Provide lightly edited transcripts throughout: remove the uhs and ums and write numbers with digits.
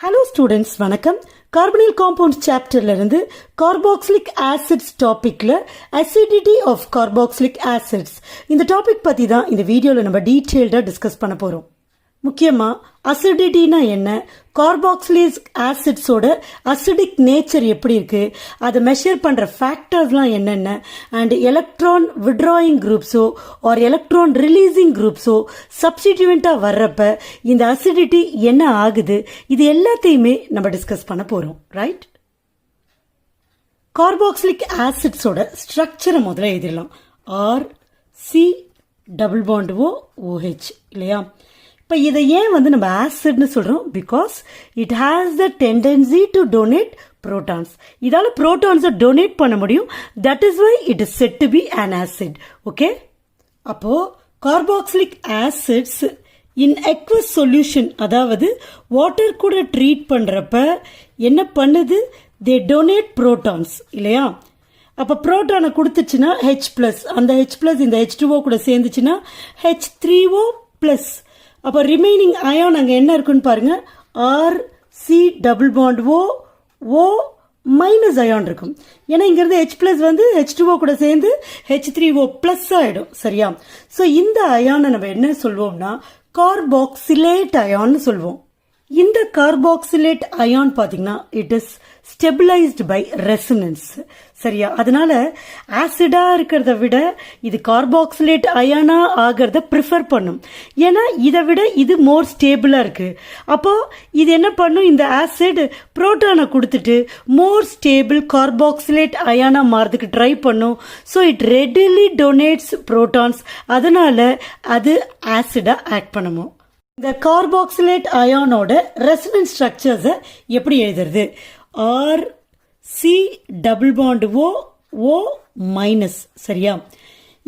Hello students, வணக்கம். கார்பனில் compounds சாப்டர்ல இருந்து கார்பாக்சிலிக் ஆசிட்ஸ் டாபிக்ல அசிடிட்டி ஆஃப் கார்பாக்சிலிக் ஆசிட்ஸ் இந்த டாபிக் பத்தி தான் இந்த வீடியோல நம்ம டீட்டெயில்டா டிஸ்கஸ் பண்ண போறோம். முக்கியமா அசிடிட்டினா என்ன, கார்பாக்சிலிக் ஆசிட்ஸோட அசிடிக் நேச்சர் எப்படி இருக்கு, அதை மெஷர் பண்ற ஃபேக்டர்ஸ்லாம் என்னென்ன, அண்ட் எலக்ட்ரான் விட்ராயிங் குரூப்ஸோ ஆர் எலக்ட்ரான் ரிலீசிங் குரூப்ஸோ சப்ஸ்டிடியூவெண்டா வர்றப்ப இந்த அசிடிட்டி என்ன ஆகுது, இது எல்லாத்தையுமே நம்ம டிஸ்கஸ் பண்ண போறோம். ரைட்? கார்பாக்சிலிக் ஆசிட்ஸோட ஸ்ட்ரக்சரை முதல்ல எழுதிடலாம். RC டபுள் பாண்ட் OH இல்லையா? இப்போ இதை ஏன் நம்ம ஆசிட்னு சொல்றோம்? Because it has the tendency to donate protons. இதால ப்ரோட்டான்ஸை டொனேட் பண்ண முடியும். That is why it is said to be an acid. Okay, அப்போ carboxylic acids in aqueous solution, அதாவது வாட்டர் கூட ட்ரீட் பண்றப்ப என்ன பண்ணுது? தே டொனேட் ப்ரோட்டான்ஸ் இல்லையா? அப்ப புரோட்டானை கொடுத்துச்சுன்னா H+, அந்த H+ இந்த H2O கூட சேர்ந்துச்சுன்னா H3O+. அப்ப ரிமைனிங் அயான் அங்க என்ன இருக்குன்னு பாருங்க. RC double bond O minus ion இருக்கும். ஏன்னா இங்க இருந்து H+ H2O கூட சேர்ந்து H3O+ ஆயிடும். சரியா? சோ இந்த அயானை நம்ம என்ன சொல்வோம்னா கார்பாக்சிலேட் அயான் சொல்வோம். இந்த கார்பாக்சிலேட் அயான் பாத்தீங்கன்னா it is stabilised by resonance. சரியா? அதனால ஆசிடா இருக்கிறத விட இது கார்பாக்சிலேட் அயானா ஆகிறத ப்ரிஃபர் பண்ணும். ஏன்னா இதை விட இது மோர் ஸ்டேபிளா இருக்கு. அப்போ இது என்ன பண்ணும்? இந்த ஆசிட் புரோட்டானை கொடுத்துட்டு மோர் ஸ்டேபிள் கார்பாக்சிலேட் அயானா மாறதுக்கு ட்ரை பண்ணும். So it readily donates protons. அதனால அது ஆசிடா ஆக்ட் பண்ணும். இந்த கார்பாக்சிலேட் அயானோட ரெசனன்ஸ் ஸ்ட்ரக்சர்ஸை எப்படி எழுதுறது? RC double bond O minus. சரியா?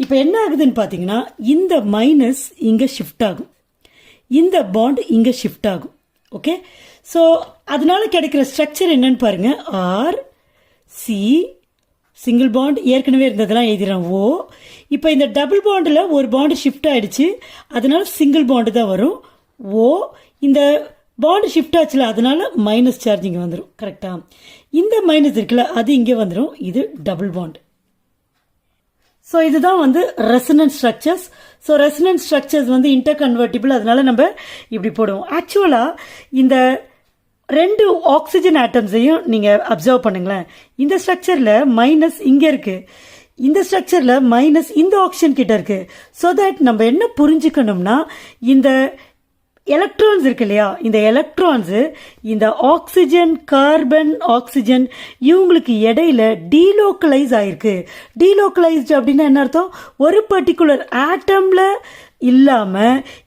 இப்போ என்ன ஆகுதுன்னு பார்த்தீங்கன்னா இந்த மைனஸ் இங்க ஷிஃப்ட் ஆகும், இந்த பாண்ட் இங்க ஷிஃப்ட் ஆகும். ஓகே, ஸோ அதனால கிடைக்கிற ஸ்ட்ரக்சர் என்னன்னு பாருங்க. RC சிங்கிள் பாண்ட் ஏற்கனவே இருந்ததெல்லாம் எழுதிடுறோம் O. இப்போ இந்த டபுள் பாண்டில் ஒரு பாண்டு ஷிஃப்ட் ஆயிடுச்சு, அதனால சிங்கிள் பாண்டு தான் வரும். O இந்த பாண்ட் ஷிஃப்ட் ஆச்சுல, அதனால மைனஸ் சார்ஜ் இங்கே வந்துடும். கரெக்டா? இந்த மைனஸ் இருக்குல்ல, அது இங்கே வந்துடும். இது டபுள் பாண்ட். ஸோ இதுதான் resonance structures. So resonance structures inter convertible, அதனால நம்ம இப்படி போடுவோம். ஆக்சுவலா இந்த ரெண்டு ஆக்சிஜன் ஆட்டம்ஸையும் நீங்க அப்சர்வ் பண்ணுங்களேன். இந்த ஸ்ட்ரக்சர்ல மைனஸ் இங்க இருக்கு, இந்த ஸ்ட்ரக்சர்ல மைனஸ் இந்த ஆக்சிஜன் கிட்ட இருக்கு. ஸோ தட் நம்ம என்ன புரிஞ்சுக்கணும்னா இந்த எலக்ட்ரான்ஸ் இருக்கு இல்லையா, இந்த எலக்ட்ரான்ஸ் இந்த ஆக்சிஜன் கார்பன் ஆக்சிஜன் இவங்களுக்கு இடையில டீலோக்கலைஸ் ஆயிருக்கு. டீலோக்கலைஸ்டு அப்படின்னா என்ன அர்த்தம்? ஒரு பர்டிகுலர் ஆட்டம்ல இல்லாம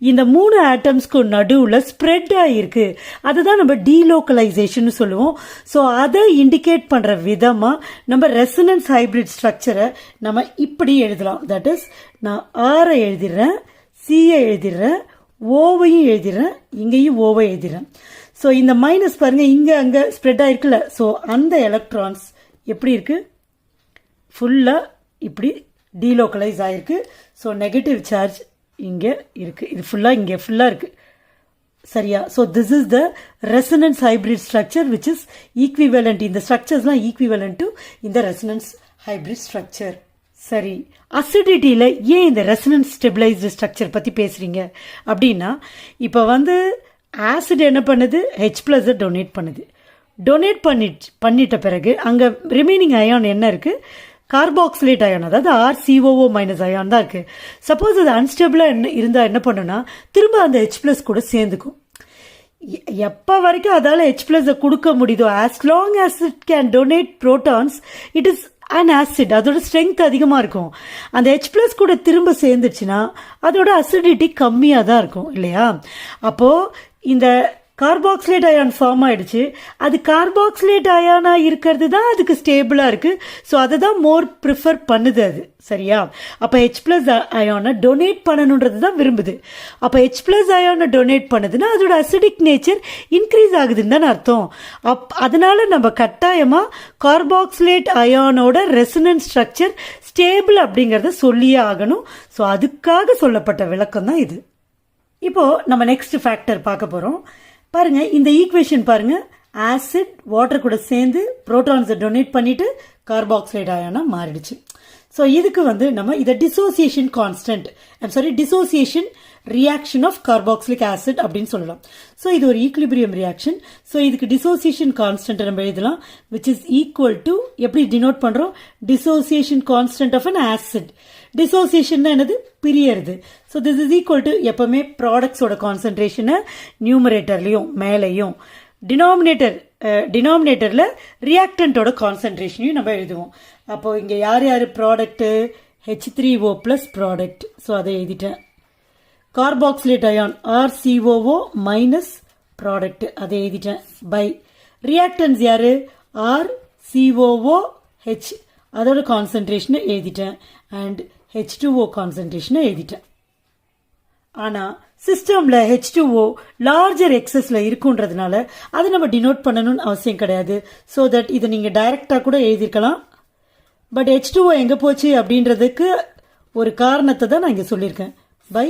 இந்த மூணு ஆட்டம்ஸ்க்கு நடுவுல ஸ்ப்ரெட் ஆயிருக்கு. அதுதான் நம்ம டீலோக்கலைசேஷன் சொல்லுவோம். ஸோ அதை இண்டிகேட் பண்ற விதமா நம்ம ரெசனன்ஸ் ஹைபிரிட் ஸ்ட்ரக்சரை நம்ம இப்படி எழுதலாம். தட் இஸ் நான் R எழுதிடுறேன், C எழுதிடுறேன், ஓவையும் எழுதிடுறேன், இங்கேயும் ஓவை எழுதிடுறேன். ஸோ இந்த மைனஸ் பாருங்க இங்க அங்க ஸ்ப்ரெட் ஆயிருக்குல்ல. ஸோ அந்த எலக்ட்ரான்ஸ் எப்படி இருக்கு? ஃபுல்லா இப்படி டீலோக்கலைஸ் ஆயிருக்கு. ஸோ நெகட்டிவ் சார்ஜ் இங்க இருக்கு, இது ஃபுல்லா இங்க ஃபுல்லா இருக்கு. சரியா? So this is the resonance hybrid structure which is equivalent. இந்த ஸ்ட்ரக்சர்ஸ்லாம் ஈக்விவலண்ட் டு இந்த ரெசனன்ஸ் ஹைபிரிட் ஸ்ட்ரக்சர். சரி, அசிடிட்டியில ஏன் இந்த ரெசனன்ஸ் ஸ்டெபிளைஸ்டு ஸ்ட்ரக்சர் பத்தி பேசுறீங்க அப்படின்னா, இப்ப ஆசிட் என்ன பண்ணுது? H+ டொனேட் பண்ணுது. டொனேட் பண்ணிட்ட பிறகு அங்க ரிமைனிங் அயான் என்ன இருக்கு? கார்பாக்சிலேட் அயான், அதாவது RCOO மைனஸ் அயான் தான் இருக்கு. சப்போஸ் அது அன்ஸ்டேபிளா இருந்தா என்ன பண்ணுனா திரும்ப அந்த H+ கூட சேர்ந்துக்கும். எப்ப வரைக்கும் அதால H+ கொடுக்க முடியுதோ, as long as it can donate protons, it is an acid. அதோட ஸ்ட்ரென்த் அதிகமா இருக்கும். அந்த H+ கூட திரும்ப சேர்ந்துச்சுன்னா அதோட அசிடிட்டி கம்மியா தான் இருக்கும் இல்லையா? அப்போ இந்த கார்பாக்சிலேட் அயான் ஃபார்ம் ஆயிடுச்சு. அது கார்பாக்சிலேட் அயானா இருக்கிறது தான் அதுக்கு ஸ்டேபிளா இருக்கு. ஸோ அதை தான் மோர் ப்ரிஃபர் பண்ணுது அது. சரியா? அப்ப H+ அயானை டொனேட் பண்ணணுன்றது தான் விரும்புது. அப்ப H+ அயானை டொனேட் பண்ணுதுன்னா அதோட அசிடிக் நேச்சர் இன்க்ரீஸ் ஆகுதுன்னு தான் அர்த்தம். அதனால நம்ம கட்டாயமா கார்பாக்சிலேட் அயானோட ரெசனன்ஸ் ஸ்ட்ரக்சர் ஸ்டேபிள் அப்படிங்கறத சொல்லியே ஆகணும். ஸோ அதுக்காக சொல்லப்பட்ட விளக்கம் தான் இது. இப்போ நம்ம நெக்ஸ்ட் ஃபேக்டர் பார்க்க போறோம். பாருங்க இந்த ஈக்குவேஷன் பாருங்க, ஆசிட் வாட்டர் கூட சேர்ந்து புரோட்டான்ஸை டொனேட் பண்ணிட்டு கார்பாக்சிலேட் அயானா மாறிடுச்சு. ஸோ இதுக்கு வந்து நம்ம இதை dissociation constant, dissociation reaction of carboxylic acid அப்படின்னு சொல்லலாம். ஸோ இது ஒரு ஈக்லிபிரியம் ரியாக்ஷன். ஸோ இதுக்கு டிசோசியேஷன் கான்ஸ்டன்ட் நம்ம எழுதலாம், விச் இஸ் ஈக்குவல் டு, எப்படி டினோட் பண்றோம், dissociation constant of an acid. Dissociation என்னது, பிரியறது. So this is equal to, எப்பவுமே ப்ராடக்ட்ஸோட கான்சன்ட்ரேஷனை நியூமரேட்டர்லையும் மேலையும், டினாமினேட்டர்ல ரியாக்டன்டோட கான்சன்ட்ரேஷனையும் நம்ம எழுதுவோம். அப்போ இங்க யார் யார் product, H3O plus product. So அதை எழுதிட்டேன். Carboxylate ion RCOO minus product, அதை எழுதிட்டேன். பை ரியாக்டன்ஸ் யாரு, RCOOH, அதோட கான்சன்ட்ரேஷனை எழுதிட்டேன். அண்ட் H2O கான்சன்ட்ரேஷனை எழுதிட்டேன். ஆனா சிஸ்டம்ல H2O லார்ஜர் எக்ஸஸ்ல இருக்குன்றதுனால அதை நம்ம டினோட் பண்ணணும்னு அவசியம் கிடையாது. ஸோ தட் இதை நீங்க டைரக்டா கூட எழுதிருக்கலாம். பட் H2O எங்க போச்சு அப்படின்றதுக்கு ஒரு காரணத்தை தான் நான் இங்க சொல்லியிருக்கேன். By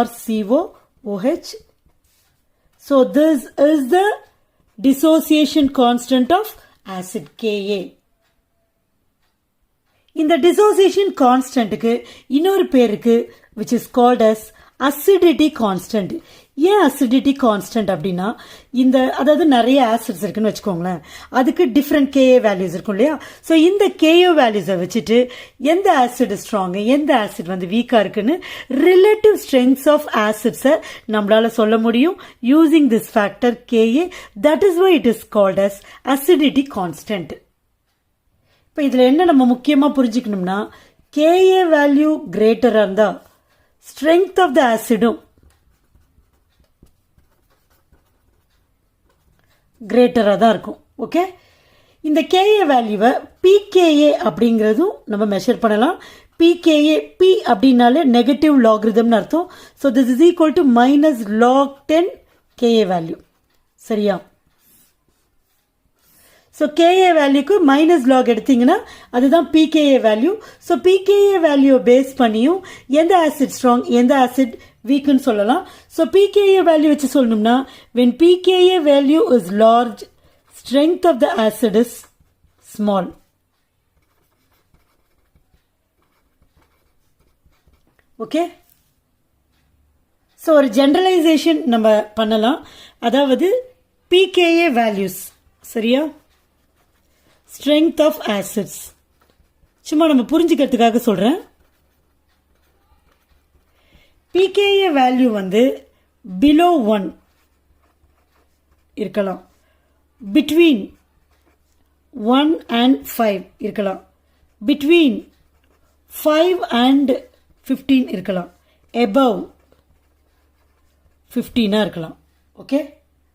RCOOH. So this is the dissociation constant of acid Ka. இந்த dissociation constantக்கு இன்னொரு பேர் இருக்கு, which is called as acidity constant. ஏன் acidity constant அப்படின்னா, இந்த அதாவது நிறைய ஆசிட்ஸ் இருக்குன்னு வச்சுக்கோங்களேன், அதுக்கு டிஃப்ரெண்ட் Ka வேல்யூஸ் இருக்கும் இல்லையா. ஸோ இந்த Ka வேல்யூஸை வச்சுட்டு எந்த ஆசிட் ஸ்ட்ராங், எந்த ஆசிட் வந்து வீக்கா இருக்குன்னு ரிலேட்டிவ் ஸ்ட்ரெங்த்ஸ் ஆஃப் ஆசிட்ஸை நம்மளால சொல்ல முடியும் using this factor Ka. That is why it is called as acidity constant. இப்போ இதுல என்ன நம்ம முக்கியமா புரிஞ்சுக்கணும்னா, Ka வேல்யூ கிரேட்டரா இருந்தா ஸ்ட்ரென்த் ஆஃப் த ஆசிடும் கிரேட்டரா தான் இருக்கும். ஓகே, இந்த Ka வேல்யூவை pKa அப்படிங்கிறதும் நம்ம மெஷர் பண்ணலாம். pKa, p அப்படின்னாலே நெகட்டிவ் லாக்ரிதம்னு அர்த்தம். So this is equal to minus log 10 Ka value. சரியா? ஸோ Ka வேல்யூக்கு மைனஸ் லாக் எடுத்தீங்கன்னா அதுதான் pKa value. So pKa value base பண்ணியும் எந்த ஆசிட் ஸ்ட்ராங், எந்த ஆசிட் வீக்குன்னு சொல்லலாம். ஸோ pKa வேல்யூ வச்சு சொல்லணும்னா, when pKa value is large, strength of the acid is small. Okay, so ஒரு ஜெனரலைசேஷன் நம்ம பண்ணலாம். அதாவது pKa வேல்யூஸ், சரியா, strength of acids, சும்மா நம்ம புரிஞ்சுக்கிறதுக்காக சொல்றேன். pKa வேல்யூ வந்து below 1 இருக்கலாம், between 1 and 5 இருக்கலாம், between 5 and 15 இருக்கலாம், above 15 இருக்கலாம். ஓகே,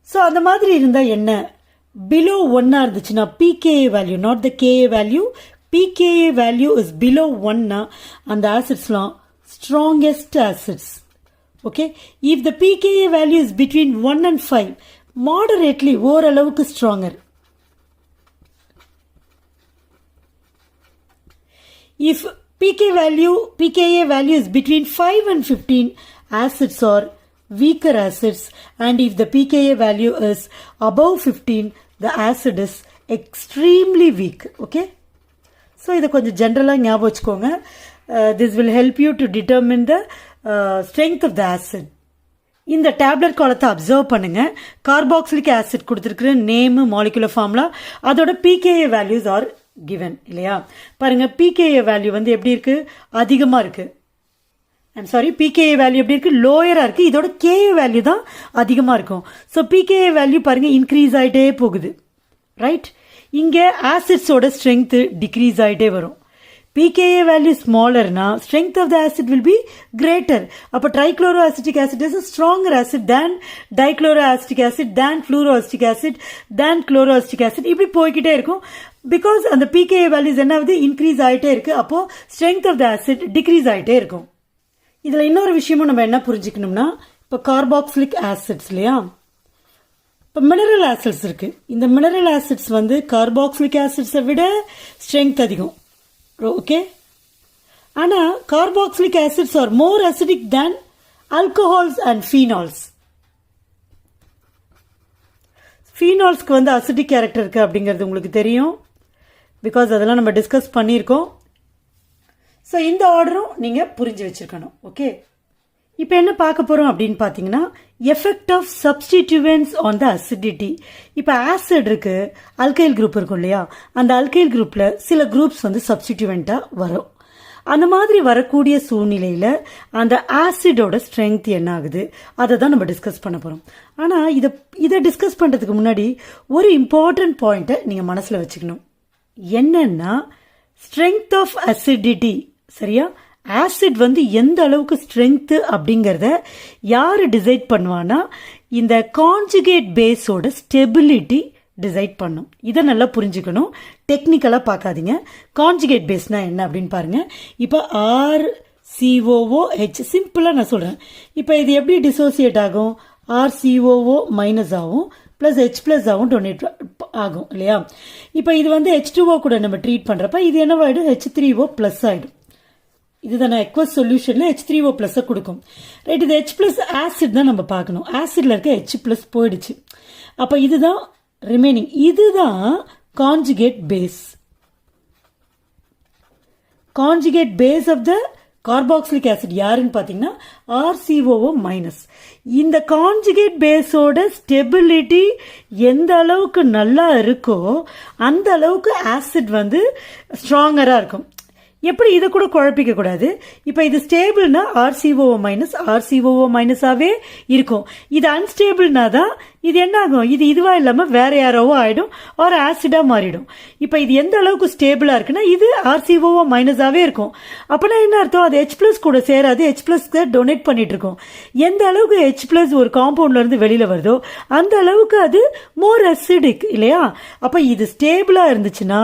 ஸோ அந்த மாதிரி இருந்தா என்ன, below 1 இருந்துச்சுன்னா pKa value, not the Ka value, pKa value is below 1 அந்த ஆசிட்ஸ்லாம் strongest acids. Okay, if the pKa value is between 1 and 5, moderately ஓரளவுக்கு stronger. If pKa value is between 5 and 15, acids are weaker acids, and if the pKa value is above 15, the acid is extremely weak. Okay, so இதை கொஞ்சம் ஜென்ரலாக ஞாபகம் வச்சுக்கோங்க. This will help you to determine the strength of the acid. இந்த tablet காலத்தை observe பண்ணுங்க. Carboxylic acid கொடுத்துருக்கிற name, molecular formula, அதோட pKa வேல்யூஸ் ஆர் given இல்லையா. பாருங்க, pKa வேல்யூ வந்து எப்படி இருக்கு, அதிகமா இருக்கு. pKa வேல்யூ எப்படி இருக்கு, லோயரா இருக்கு. இதோட Ka வேல்யூ தான் அதிகமா இருக்கும். ஸோ pKa வேல்யூ பாருங்க இன்க்ரீஸ் ஆயிட்டே போகுது, ரைட். இங்க ஆசிட்ஸோட ஸ்ட்ரென்த் டிக்ரீஸ் ஆயிட்டே வரும். pKa value smallerனா strength of the acid will be greater. அப்ப trichloroacetic acid is a stronger acid than dichloroacetic acid, than fluoroacetic acid, than chloroacetic acid. இப்படி போய்கிட்டே இருக்கும். Because அந்த pKa values என்ன ஆகுது, இன்க்ரீஸ் ஆயிட்டே இருக்கு. அப்போ strength of the acid decrease ஆயிட்டே இருக்கும். இதுல இன்னொரு விஷயமும் நம்ம என்ன புரிஞ்சுக்கணும்னா, இப்போ கார்பாக்சிலிக் ஆசிட்ஸ் இல்லையா, இப்போ மினரல் ஆசிட்ஸ் இருக்கு. இந்த மினரல் ஆசிட்ஸ் வந்து கார்பாக்சிலிக் ஆசிட்ஸை விட ஸ்ட்ரென்த் அதிகம். ஓகே, ஆனா carboxylic acids are more acidic than alcohols and phenols. ஃபீனால்ஸ்க்கு வந்து அசிடிக் கேரக்டர் இருக்குது அப்படிங்கிறது உங்களுக்கு தெரியும், பிகாஸ் அதெல்லாம் நம்ம டிஸ்கஸ் பண்ணியிருக்கோம். ஸோ இந்த ஆர்டரும் நீங்கள் புரிஞ்சு வச்சுருக்கணும். ஓகே, இப்போ என்ன பார்க்க போகிறோம் அப்படின்னு பார்த்தீங்கன்னா effect of substituents on the acidity. இப்போ ஆசிட் இருக்குது, அல்கைல் குரூப் இருக்கும் இல்லையா, அந்த அல்கைல் குரூப்பில் சில குரூப்ஸ் வந்து சப்ஸ்டிடியூவெண்ட்டாக வரும். அந்த மாதிரி வரக்கூடிய சூழ்நிலையில் அந்த ஆசிடோட ஸ்ட்ரென்த் என்ன ஆகுது அதை தான் நம்ம டிஸ்கஸ் பண்ண போகிறோம். ஆனால் இதை டிஸ்கஸ் பண்ணுறதுக்கு முன்னாடி ஒரு இம்பார்ட்டன்ட் பாயிண்ட்டை நீங்கள் மனசில் வச்சுக்கணும். என்னன்னா ஸ்ட்ரென்த் ஆஃப் அசிடிட்டி. சரியா, ஆசிட் வந்து எந்த அளவுக்கு ஸ்ட்ரென்த்து அப்படிங்கிறத யார் டிசைட் பண்ணுவான்னா இந்த கான்ஜுகேட் பேஸோட ஸ்டெபிலிட்டி டிசைட் பண்ணும். இதை நல்லா புரிஞ்சுக்கணும், டெக்னிக்கலாக பார்க்காதீங்க. கான்ஜுகேட் பேஸ்னா என்ன அப்படின்னு பாருங்க. இப்போ RCOOH சிம்பிளாக நான் சொல்கிறேன். இப்போ இது எப்படி டிசோசியேட் ஆகும்? RCOO மைனஸ் ஆகும், ப்ளஸ் H ப்ளஸ் ஆகும், டொனேட் ஆகும் இல்லையா. இப்போ இது வந்து H2O கூட நம்ம ட்ரீட் பண்ணுறப்ப இது என்னவாயிடும்? H3O ப்ளஸ் ஆகிடும். இதுதான் எக்வஸ் சொல்யூஷனில் H3O ப்ளஸ்ஸை கொடுக்கும். ரைட், இது H ப்ளஸ் ஆசிட் தான் நம்ம பார்க்கணும். ஆசிட்ல இருக்க H ப்ளஸ் போயிடுச்சு. அப்போ இதுதான் ரிமைனிங். இதுதான் conjugate base. Conjugate base of the carboxylic acid யாருன்னு பார்த்தீங்கன்னா RCOO மைனஸ். இந்த கான்ஜுகேட் பேஸோட ஸ்டெபிலிட்டி எந்த அளவுக்கு நல்லா இருக்கோ அந்த அளவுக்கு ஆசிட் வந்து ஸ்ட்ராங்கராக இருக்கும். எப்படி இதை கூட குழப்பிக்க கூடாது. இப்போ இது ஸ்டேபிள்னா RCOO மைனஸாகவே இருக்கும். இது அன்ஸ்டேபிள்னா தான் இது என்ன ஆகும்? இது இதுவா இல்லாமல் வேற யாரோவோ ஆயிடும், ஒரு ஆசிடா மாறிடும். இப்போ இது எந்த அளவுக்கு ஸ்டேபிளா இருக்குன்னா இது RCOO மைனஸாவே இருக்கும். அப்பனா என்ன அர்த்தம்? அது H பிளஸ் கூட சேராது, H பிளஸ் டொனேட் பண்ணிட்டு இருக்கும். எந்த அளவுக்கு H பிளஸ் ஒரு காம்பவுண்ட்ல இருந்து வெளியில வருதோ அந்த அளவுக்கு அது மோர் அசிடிக் இல்லையா. அப்ப இது ஸ்டேபிளா இருந்துச்சுன்னா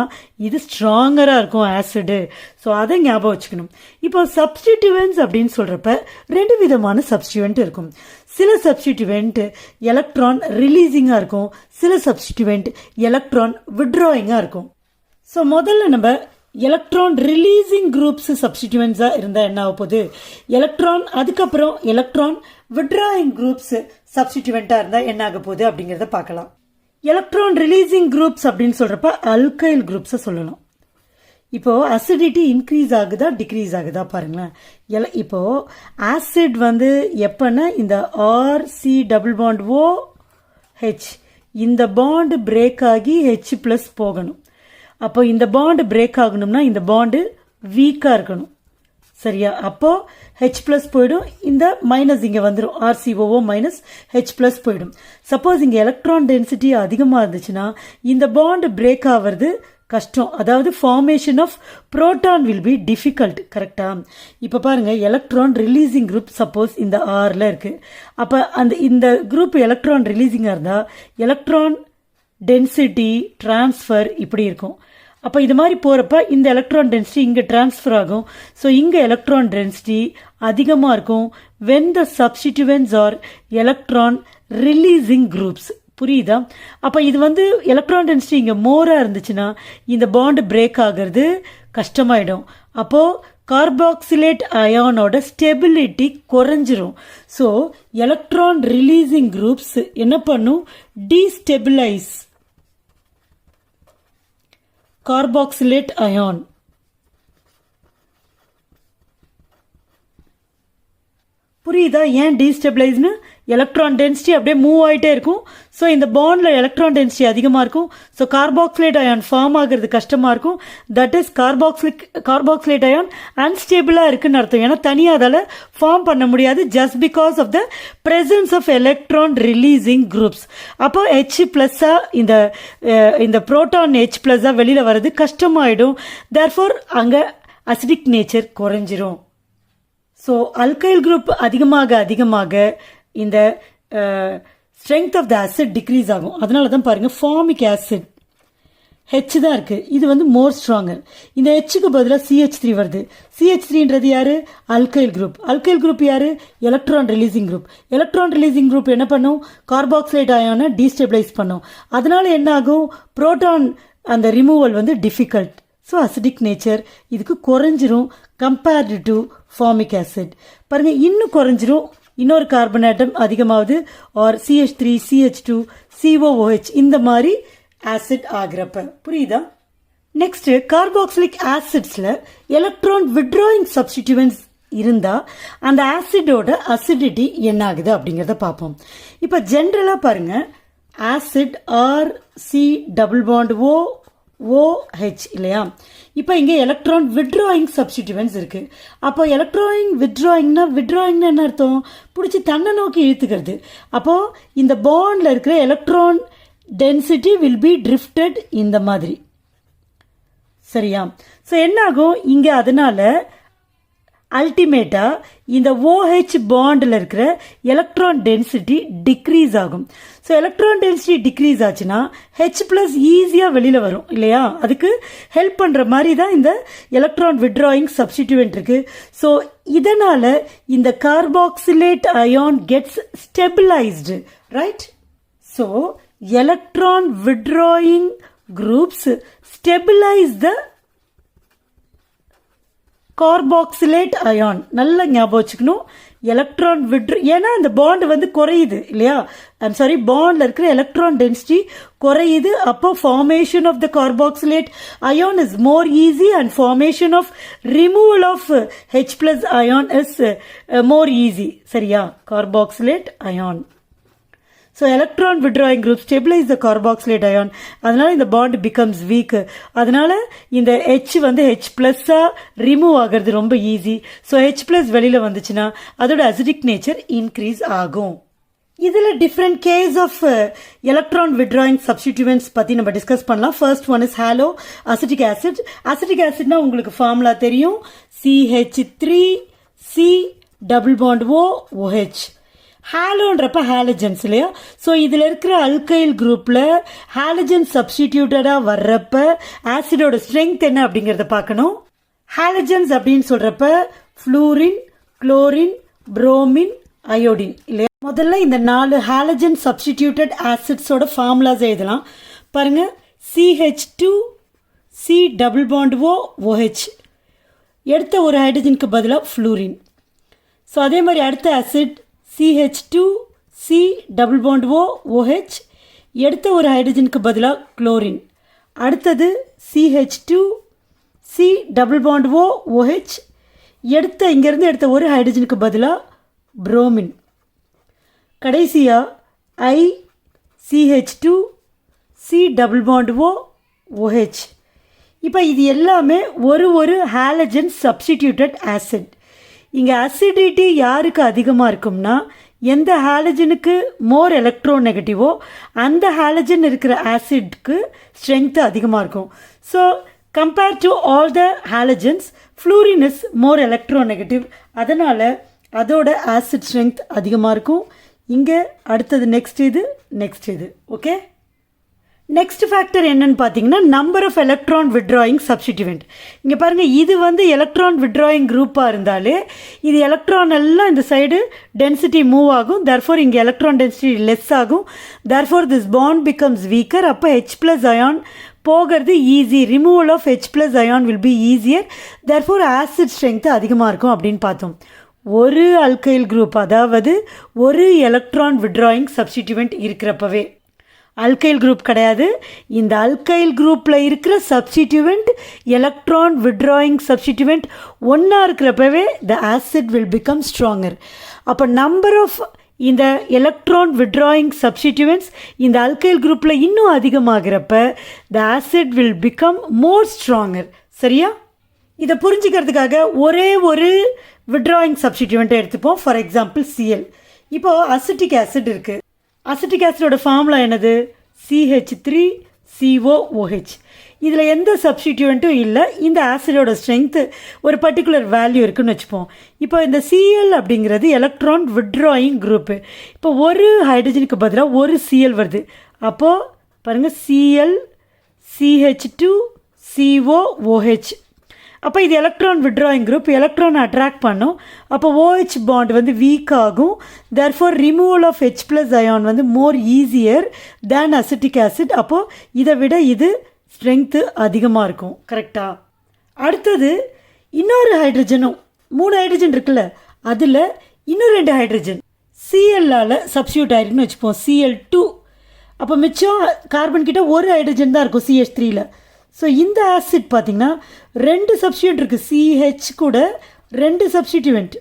இது ஸ்ட்ராங்கரா இருக்கும் ஆசிடு. ஸோ அதை ஞாபகம் வச்சுக்கணும். இப்போ சப்ஸ்டிடியூவன்ஸ் அப்படின்னு சொல்றப்ப ரெண்டு விதமான சப்ஸ்டிடியூவன்ட் இருக்கும். சில சப்ஸ்டிடியூவன்ட் எலக்ட்ரான் ரிலீசிங்காக இருக்கும், சில சப்ஸ்டிடியூவன்ட் எலக்ட்ரான் விட்ராயிங்காக இருக்கும். ஸோ முதல்ல நம்ம எலக்ட்ரான் ரிலீசிங் குரூப்ஸ் சப்ஸ்டிடியூவன்ஸாக இருந்தால் என்ன ஆக போகுது? எலக்ட்ரான், அதுக்கப்புறம் எலக்ட்ரான் விட்ராயிங் குரூப்ஸ் சப்ஸ்டிடியூவன்ட்டாக இருந்தால் என்ன ஆக போகுது அப்படிங்கிறத பார்க்கலாம். எலக்ட்ரான் ரிலீசிங் குரூப்ஸ் அப்படின்னு சொல்றப்ப அல்கைல் குரூப்ஸை சொல்லணும். இப்போ அசிடிட்டி இன்க்ரீஸ் ஆகுதா டிக்ரீஸ் ஆகுதா பாருங்களேன். இப்போ ஆசிட் வந்து எப்பன்னா இந்த RC+OH இந்த பாண்ட் பிரேக் ஆகி H பிளஸ் போகணும். அப்போ இந்த பாண்ட் பிரேக் ஆகணும்னா இந்த பாண்டு வீக்கா இருக்கணும். சரியா, அப்போ H பிளஸ் போயிடும், இந்த மைனஸ் இங்க வந்துடும், RCOO மைனஸ் H பிளஸ் போயிடும். சப்போஸ் இங்க எலக்ட்ரான் டென்சிட்டி அதிகமா இருந்துச்சுன்னா இந்த பாண்ட் பிரேக் ஆகிறது கஷ்டம். அதாவது formation of proton will be difficult. கரெக்டா? இப்போ பாருங்க, எலக்ட்ரான் ரிலீசிங் குரூப் சப்போஸ் இந்த Rல இருக்கு. அப்போ இந்த குரூப் எலக்ட்ரான் ரிலீசிங்காக இருந்தால் எலக்ட்ரான் டென்சிட்டி டிரான்ஸ்ஃபர் இப்படி இருக்கும். அப்போ இது மாதிரி போகிறப்ப இந்த எலக்ட்ரான் டென்சிட்டி இங்கே டிரான்ஸ்ஃபர் ஆகும். ஸோ இங்கே எலக்ட்ரான் டென்சிட்டி அதிகமாக இருக்கும் when the substituents are electron releasing groups. புரியுதா? அப்போ இது வந்து எலக்ட்ரான் டென்சிட்டி இங்கே மோராக இருந்துச்சுன்னா இந்த பாண்ட் பிரேக் ஆகிறது கஷ்டமாயிடும். அப்போது கார்பாக்சிலேட் அயானோட ஸ்டெபிலிட்டி குறைஞ்சிரும். ஸோ எலக்ட்ரான் ரிலீசிங் குரூப்ஸ் என்ன பண்ணும்? Destabilise carboxylate ion. புரியுதா ஏன் டீஸ்டெபிளைஸ்னு? எலக்ட்ரான் டென்சிட்டி அப்படியே மூவ் ஆகிட்டே இருக்கும். ஸோ இந்த பாண்ட்ல எலக்ட்ரான் டென்சிட்டி அதிகமாக இருக்கும். ஸோ கார்பாக்சிலேட் அயான் ஃபார்ம் ஆகிறது கஷ்டமாக இருக்கும். தட் இஸ் கார்பாக்சிலேட் அயான் அன்ஸ்டேபிளாக இருக்குன்னு அர்த்தம். ஏன்னா தனியாக அதால் ஃபார்ம் பண்ண முடியாது, just because of the presence of electron releasing groups. அப்போ H பிளஸ்ஸாக இந்த புரோட்டான் H பிளஸ்ஸாக வெளியில் வர்றது கஷ்டமாயிடும். தேர்ஃபோர் அங்கே அசிடிக் நேச்சர் குறைஞ்சிரும். ஸோ அல்கைல் குரூப் அதிகமாக இந்த strength of the acid decrease ஆகும். அதனால தான் பாருங்க ஃபார்மிக் ஆசிட் H தான் இருக்கு, இது வந்து மோர் ஸ்ட்ராங்கர். இந்த Hக்கு பதிலாக CH3 வருது. CH3ன்றது யாரு? Alkyl group. அல்கைல் குரூப் யாரு? Electron releasing group. Electron releasing group என்ன பண்ணும்? கார்பாக்சிலேட் அயானை டீஸ்டெபிளைஸ் பண்ணும். அதனால என்ன ஆகும்? புரோட்டான் அந்த ரிமூவல் வந்து டிஃபிகல்ட். ஸோ அசிடிக் நேச்சர் இதுக்கு குறைஞ்சிரும் கம்பேர்டு டு ஃபார்மிக் ஆசிட். பாருங்க இன்னும் குறைஞ்சிரும் இன்னொரு கார்பன் ஆட்டம் அதிகமாகுது ஆர் CH3 CH2 COOH இந்த மாதிரி ஆசிட் ஆகிறப்ப. புரியுதா? நெக்ஸ்ட் கார்பாக்சிலிக் ஆசிட்ஸ்ல எலக்ட்ரான் வித்ட்ராயிங் சப்ஸ்டிடியூவன்ட்ஸ் இருந்தா அந்த ஆசிடோட அசிடிட்டி என்ன ஆகுது அப்படிங்கறத பார்ப்போம். இப்ப ஜென்ரலா பாருங்க, ஆசிட் RC+O இல்லையா? இப்போ இங்க எலக்ட்ரான் வித்ட்ராயிங் சப்ஸ்டிடியூவன்ட்ஸ் இருக்கு. அப்போ எலக்ட்ரான் வித்ட்ராயிங்னா என்ன அர்த்தம்? பிடிச்சி தன்னை நோக்கி இழுத்துக்கிறது. அப்போ இந்த பாண்ட்ல இருக்கிற electron density will be drifted இந்த மாதிரி. சரியா? ஸோ என்ன ஆகும் இங்க? அதனால அல்டிமேட்டா இந்த OH பாண்டில் இருக்கிற எலக்ட்ரான் டென்சிட்டி டிக்ரீஸ் ஆகும். ஸோ எலக்ட்ரான் டென்சிட்டி டிக்ரீஸ் ஆச்சுன்னா H+ ஈஸியாக வெளியில் வரும் இல்லையா? அதுக்கு ஹெல்ப் பண்ணுற மாதிரி தான் இந்த எலக்ட்ரான் வித்ட்ராயிங் சப்ஸ்டிடியூவன்ட் இருக்கு. ஸோ இதனால இந்த carboxylate ion gets stabilised, right? So electron withdrawing groups stabilize the carboxylate ion. நல்லா ஞாபகம் வச்சுக்கணும். எலக்ட்ரான் ஏன்னா இந்த பாண்ட் வந்து குறையுது இல்லையா? ஐம் சாரி, பாண்ட்ல இருக்கிற எலக்ட்ரான் டென்சிட்டி குறையுது. அப்போ formation of the carboxylate ion is more easy and formation of removal of H+ ion is more easy. சரியா? Carboxylate ion. So electron withdrawing group stabilize the carboxylate ion. அதனால இந்த bond becomes weak. அதனால இந்த H வந்து H+ remove ஆகிறது ரொம்ப easy. So H+ வெளியில வந்துச்சுன்னா அதோட acidic nature increase ஆகும். இதுல different case of electron withdrawing substituents பத்தி நம்ம டிஸ்கஸ் பண்ணலாம். First one is halo acetic acid. Acetic acidனா உங்களுக்கு ஃபார்முலா தெரியும். CH3C+OH. ஹாலோன்றப்ப ஹாலஜன்ஸ் இல்லையா? ஸோ இதில் இருக்கிற அல்கைல் குரூப்பில் ஹாலஜன் சப்ஸ்டிடியூட்டடாக வர்றப்ப ஆசிடோட ஸ்ட்ரென்த் என்ன அப்படிங்கிறத பார்க்கணும். ஹாலஜன்ஸ் அப்படின்னு சொல்கிறப்ப ஃப்ளூரின், குளோரின், புரோமின், அயோடின் இல்லையா? முதல்ல இந்த 4 ஹாலஜன் சப்ஸ்டிடியூட்டட் ஆசிட்ஸோட ஃபார்முலாஸ் எழுதலாம். பாருங்க, CH2C+OH எடுத்த ஒரு ஹைட்ரஜனுக்கு பதிலாக ஃப்ளூரின். ஸோ அதே மாதிரி அடுத்த ஆசிட் CH2C+OH எடுத்த ஒரு ஹைட்ரஜனுக்கு பதிலாக குளோரின். அடுத்தது CH2C+OH எடுத்த இங்கிருந்து எடுத்த ஒரு ஹைட்ரஜனுக்கு பதிலாக புரோமின். கடைசியா ICH2C+OH. இப்போ இது எல்லாமே ஒரு ஹாலஜன் சப்ஸ்டிடியூட்டட் ஆசிட். இங்கே அசிடிட்டி யாருக்கு அதிகமாக இருக்கும்னா எந்த ஹாலஜனுக்கு மோர் எலக்ட்ரான் நெகட்டிவோ அந்த ஹாலஜன் இருக்கிற ஆசிட்க்கு ஸ்ட்ரென்த் அதிகமாக இருக்கும். So compare to all the halogens fluorine is more electron negative. அதனால் அதோட ஆசிட் ஸ்ட்ரென்த் அதிகமாக இருக்கும். இங்கே அடுத்தது நெக்ஸ்ட் இது. ஓகே, நெக்ஸ்ட் ஃபேக்டர் என்னன்னு பார்த்தீங்கன்னா number of electron withdrawing substituent. இங்கே பாருங்கள், இது வந்து எலக்ட்ரான் வித்ட்ராயிங் குரூப்பாக இருந்தாலே இது எலக்ட்ரான் எல்லாம் இந்த சைடு டென்சிட்டி மூவ் ஆகும். தர்ஃபோர் இங்கே எலக்ட்ரான் டென்சிட்டி லெஸ் ஆகும். Therefore this bond becomes weaker. அப்போ H+ அயான் போகிறது easy. Removal of H+ ion will be easier. Therefore acid strength அதிகமாக இருக்கும் அப்படின்னு பார்த்தோம். ஒரு அல்கைல் குரூப், அதாவது ஒரு எலக்ட்ரான் வித்ட்ராயிங் சப்ஸ்டிடியூவன்ட் இருக்கிறப்பவே, அல்கைல் குரூப் கிடையாது, இந்த அல்கைல் குரூப்பில் இருக்கிற சப்ஸ்டிடியூவன்ட் எலக்ட்ரான் வித்ட்ராயிங் சப்ஸ்டிடியூவன்ட் ஒன்றா இருக்கிறப்பவே the acid will become stronger. அப்போ நம்பர் ஆஃப் இந்த எலக்ட்ரான் வித்ட்ராயிங் சப்ஸ்டிடியூவன்ட்ஸ் இந்த அல்கைல் குரூப்பில் இன்னும் அதிகமாகிறப்ப the acid will become more stronger. சரியா? இதை புரிஞ்சுக்கிறதுக்காக ஒரே ஒரு வித்ட்ராயிங் சப்ஸ்டிடியூவன்ட்டை எடுத்துப்போம். For example Cl. இப்போது அசிட்டிக் ஆசிட் இருக்குது. அசிட்டிக் ஆசிடோட ஃபார்முலா என்னது? CH3COOH. இதில் எந்த சப்ஸ்டிடியூவன்ட்டும் இல்லை. இந்த ஆசிடோட ஸ்ட்ரென்த்து ஒரு பர்டிகுலர் வேல்யூ இருக்குன்னு வச்சுப்போம். இப்போ இந்த Cl அப்படிங்கிறது எலக்ட்ரான் வித்ட்ராயிங் குரூப்பு. இப்போ ஒரு ஹைட்ரஜனுக்கு பதிலாக ஒரு Cl வருது. அப்போது பாருங்கள், Cl CH2COOH. அப்போ இது electron withdrawing group, electron attract பண்ணும். அப்போ OH பாண்ட் வந்து வீக் ஆகும். Therefore removal of H+ ion வந்து more easier than acetic acid. அப்போது இதை விட இது ஸ்ட்ரென்த்து அதிகமாக இருக்கும். கரெக்டாக? அடுத்தது இன்னொரு ஹைட்ரஜனும் 3 ஹைட்ரஜன் இருக்குல்ல, அதில் இன்னும் 2 ஹைட்ரஜன் சிஎல்லால் சப்ஸ்டியூட் ஆயிருக்குன்னு வச்சுப்போம், Cl2. அப்போ மிச்சம் கார்பன் கிட்ட ஒரு ஹைட்ரஜன் தான் இருக்கும் CH3ல. ஸோ இந்த ஆசிட் பார்த்திங்கன்னா 2 சப்ஸ்டியூட் இருக்குது, CH கூட 2 substituent,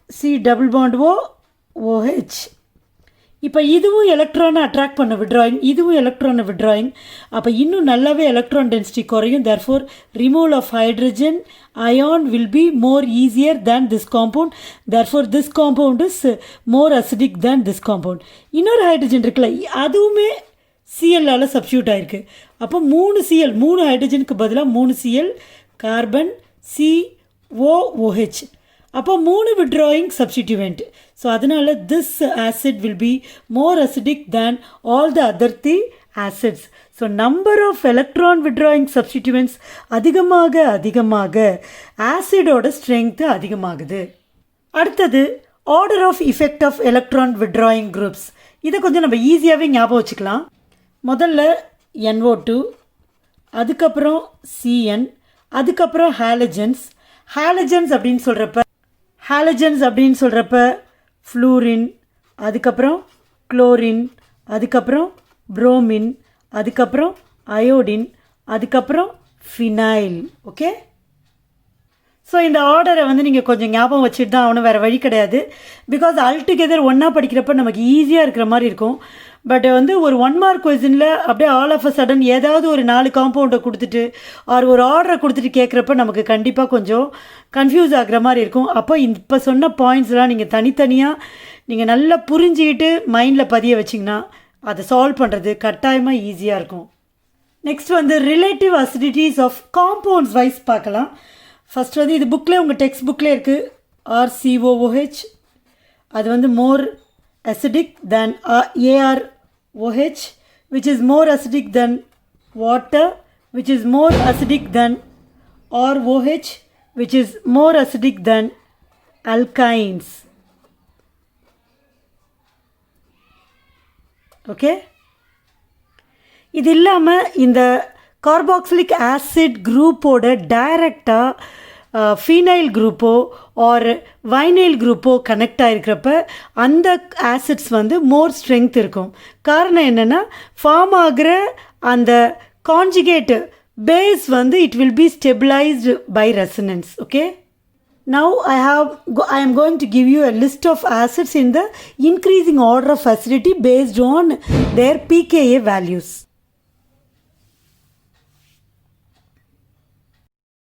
C double bond OH. இப்போ இதுவும் எலக்ட்ரானை அட்ராக்ட் பண்ண விட்ராயிங், இதுவும் எலக்ட்ரானை விட்ராயிங். அப்போ இன்னும் நல்லாவே எலக்ட்ரான் டென்சிட்டி குறையும். Therefore removal of hydrogen ion will be more easier than this compound. Therefore this compound is more acidic than this compound. இன்னொரு ஹைட்ரஜன் இருக்குல்ல, அதுவுமே சிஎல்லால் சப்ஸ்டியூட் ஆகிருக்கு. அப்போ 3 Cl, 3 ஹைட்ரஜனுக்கு பதிலாக 3 Cl, கார்பன், COOH. அப்போ 3 விட்ராயிங் சப்ஸ்டிடியூவெண்ட். ஸோ அதனால் this acid will be more acidic than all the other 3 acids. So number of electron withdrawing substituents அதிகமாக ஆசிடோட ஸ்ட்ரென்த்து அதிகமாகுது. அடுத்தது order of effect of electron withdrawing groups. இதை கொஞ்சம் நம்ம ஈஸியாகவே ஞாபகம் வச்சுக்கலாம். முதல்ல NO2, அதுக்கப்புறம் CN, அதுக்கப்புறம் ஹாலஜன்ஸ். ஹாலஜன்ஸ் அப்படின்னு சொல்கிறப்ப ஃப்ளூரின், அதுக்கப்புறம் குளோரின், அதுக்கப்புறம் புரோமின், அதுக்கப்புறம் அயோடின், அதுக்கப்புறம் ஃபினைல். ஓகே, ஸோ இந்த ஆர்டரை வந்து நீங்கள் கொஞ்சம் ஞாபகம் வச்சுட்டு தான் ஆகணும், வேறு வழி கிடையாது. பிகாஸ் ஆல்டுகெதர் ஒன்றா படிக்கிறப்ப நமக்கு ஈஸியாக இருக்கிற மாதிரி இருக்கும். பட் வந்து ஒரு 1 மார்க் கொஸ்டினில் அப்படியே ஆல் ஆஃப் அ சடன் ஏதாவது ஒரு 4 காம்பவுண்டை கொடுத்துட்டு ஒரு ஆர்டரை கொடுத்துட்டு கேட்குறப்ப நமக்கு கண்டிப்பாக கொஞ்சம் கன்ஃபியூஸ் ஆகிற மாதிரி இருக்கும். அப்போ இப்போ சொன்ன பாயிண்ட்ஸ்லாம் நீங்கள் தனித்தனியாக நீங்கள் நல்லா புரிஞ்சுக்கிட்டு மைண்டில் பதிய வச்சிங்கன்னா அதை சால்வ் பண்ணுறது கட்டாயமாக ஈஸியாக இருக்கும். நெக்ஸ்ட் வந்து ரிலேட்டிவ் அசிடிட்டிஸ் ஆஃப் காம்பவுண்ட்ஸ் வைஸ் பார்க்கலாம். ஃபஸ்ட் வந்து இது புக்கில், உங்கள் டெக்ஸ்ட் புக்கில் இருக்குது, RCOOH. அது வந்து மோர் acidic than AROH, which is more acidic than water, which is more acidic than ROH, which is more acidic than alkynes. Okay, இது இல்லாமல் இந்த கார்பாக்சிலிக் ஆசிட் குரூப்போட டைரக்டாக ஃபீனைல் குரூப்போ ஆர் வைனைல் குரூப்போ கனெக்ட் ஆகிருக்கிறப்ப அந்த ஆசிட்ஸ் வந்து மோர் ஸ்ட்ரென்த் இருக்கும். காரணம் என்னென்னா, ஃபார்ம் ஆகிற அந்த கான்ஜுகேட் பேஸ் வந்து it will be stabilised by resonance. Okay, now I am going to give you a list of acids in the increasing order of acidity based on their pKa values.